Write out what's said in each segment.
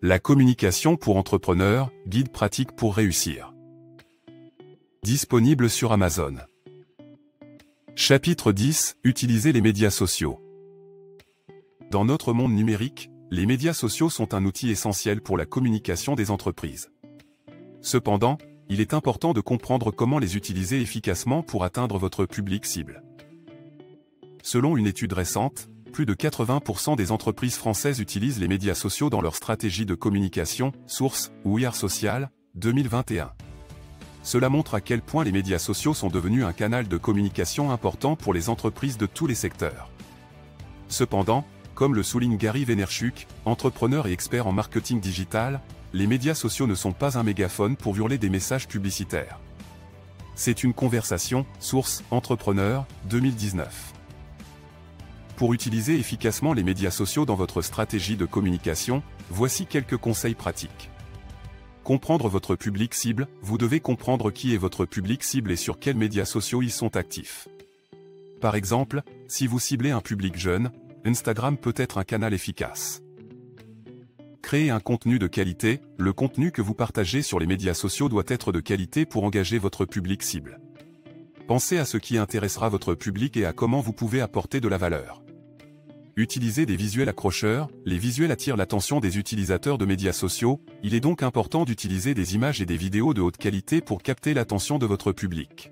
La communication pour entrepreneurs, guide pratique pour réussir. Disponible sur Amazon. Chapitre 10. Utiliser les médias sociaux. Dans notre monde numérique, les médias sociaux sont un outil essentiel pour la communication des entreprises. Cependant, il est important de comprendre comment les utiliser efficacement pour atteindre votre public cible. Selon une étude récente, plus de 80% des entreprises françaises utilisent les médias sociaux dans leur stratégie de communication, source, We Are Social, 2021. Cela montre à quel point les médias sociaux sont devenus un canal de communication important pour les entreprises de tous les secteurs. Cependant, comme le souligne Gary Vaynerchuk, entrepreneur et expert en marketing digital, les médias sociaux ne sont pas un mégaphone pour hurler des messages publicitaires. C'est une conversation, source, Entrepreneur, 2019. Pour utiliser efficacement les médias sociaux dans votre stratégie de communication, voici quelques conseils pratiques. Comprendre votre public cible, vous devez comprendre qui est votre public cible et sur quels médias sociaux ils sont actifs. Par exemple, si vous ciblez un public jeune, Instagram peut être un canal efficace. Créer un contenu de qualité, le contenu que vous partagez sur les médias sociaux doit être de qualité pour engager votre public cible. Pensez à ce qui intéressera votre public et à comment vous pouvez apporter de la valeur. Utilisez des visuels accrocheurs, les visuels attirent l'attention des utilisateurs de médias sociaux, il est donc important d'utiliser des images et des vidéos de haute qualité pour capter l'attention de votre public.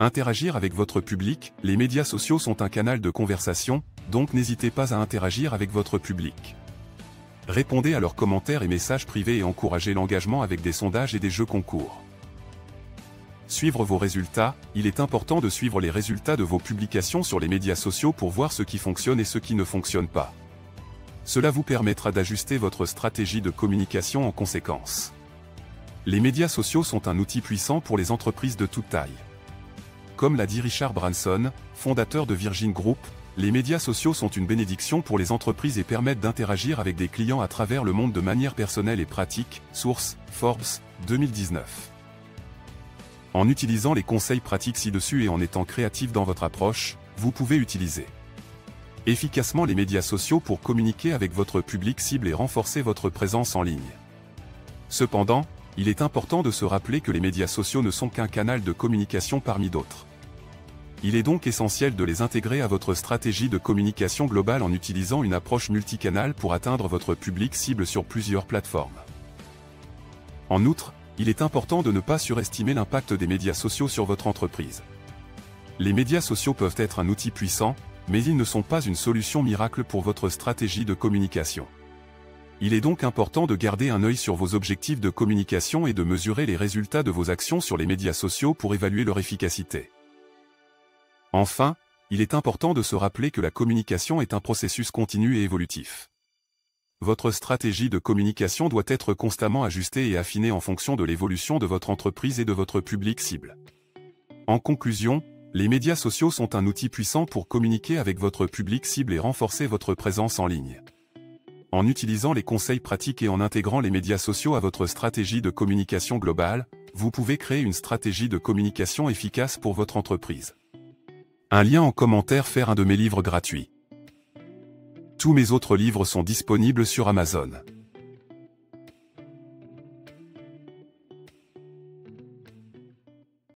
Interagir avec votre public, les médias sociaux sont un canal de conversation, donc n'hésitez pas à interagir avec votre public. Répondez à leurs commentaires et messages privés et encouragez l'engagement avec des sondages et des jeux concours. Suivre vos résultats, il est important de suivre les résultats de vos publications sur les médias sociaux pour voir ce qui fonctionne et ce qui ne fonctionne pas. Cela vous permettra d'ajuster votre stratégie de communication en conséquence. Les médias sociaux sont un outil puissant pour les entreprises de toute taille. Comme l'a dit Richard Branson, fondateur de Virgin Group, les médias sociaux sont une bénédiction pour les entreprises et permettent d'interagir avec des clients à travers le monde de manière personnelle et pratique, source, Forbes, 2019. En utilisant les conseils pratiques ci-dessus et en étant créatif dans votre approche, vous pouvez utiliser efficacement les médias sociaux pour communiquer avec votre public cible et renforcer votre présence en ligne. Cependant, il est important de se rappeler que les médias sociaux ne sont qu'un canal de communication parmi d'autres. Il est donc essentiel de les intégrer à votre stratégie de communication globale en utilisant une approche multicanale pour atteindre votre public cible sur plusieurs plateformes. En outre, il est important de ne pas surestimer l'impact des médias sociaux sur votre entreprise. Les médias sociaux peuvent être un outil puissant, mais ils ne sont pas une solution miracle pour votre stratégie de communication. Il est donc important de garder un œil sur vos objectifs de communication et de mesurer les résultats de vos actions sur les médias sociaux pour évaluer leur efficacité. Enfin, il est important de se rappeler que la communication est un processus continu et évolutif. Votre stratégie de communication doit être constamment ajustée et affinée en fonction de l'évolution de votre entreprise et de votre public cible. En conclusion, les médias sociaux sont un outil puissant pour communiquer avec votre public cible et renforcer votre présence en ligne. En utilisant les conseils pratiques et en intégrant les médias sociaux à votre stratégie de communication globale, vous pouvez créer une stratégie de communication efficace pour votre entreprise. Un lien en commentaire vers un de mes livres gratuits. Tous mes autres livres sont disponibles sur Amazon.